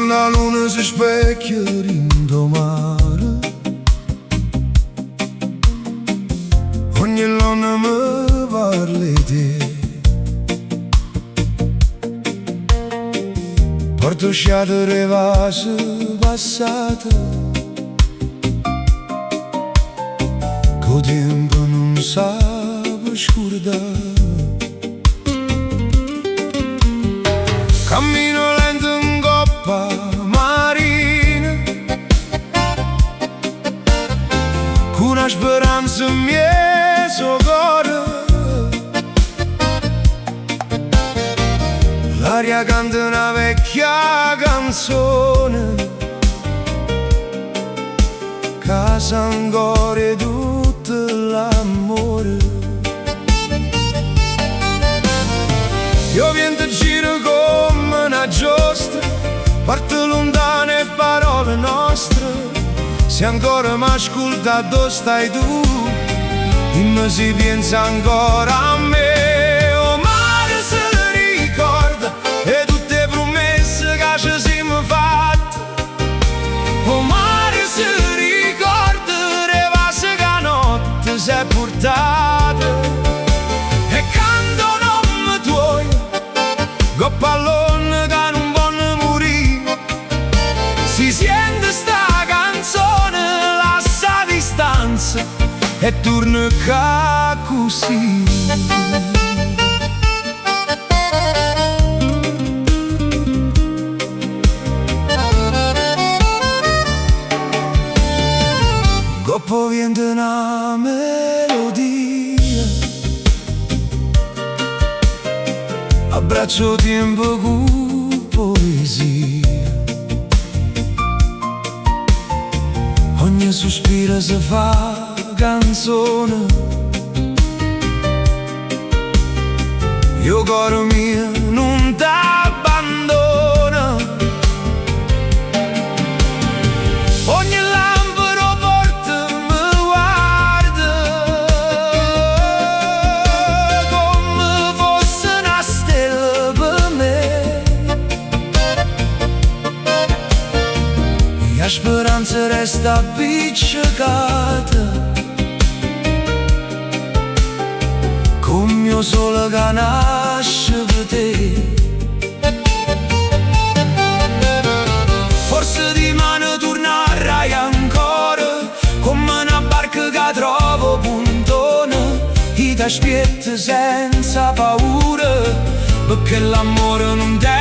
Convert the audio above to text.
quando la luna si specchia rindo mare, ogni luna mi parla di te. Porto sciatere vase passate, col tempo non sa scordare. Cammino lento in coppa marina, con una speranza in mio cuore. L'aria canta una vecchia canzone, casa ancora tutto l'amore. Io viento giro come una giostra, parte lontane parole nostre. Se ancora mi ascolta dove stai tu, e mi si pensa ancora a me. Oh mare se ricorda e tutte le promesse che ci siamo fatte. Oh mare se ricorda le vase che a notte si è portate. E canto nome tuoi con pallone che non vogliono morire. Si sente sta canzone, lascia distanza e torna qua così. Coppo viene una melodia, abbraccio tempo con poesia. Ogni sospiro si fa canzone, io coro mio non t'abbandona. Ogni lamparo porta mi guarda, come fosse una stella per me. E la speranza resta appiccicata, con mio sole che nasce per te. Forse di mano tornerai ancora, come una barca che trovo puntone. E ti aspetto senza paura, perché l'amore non deve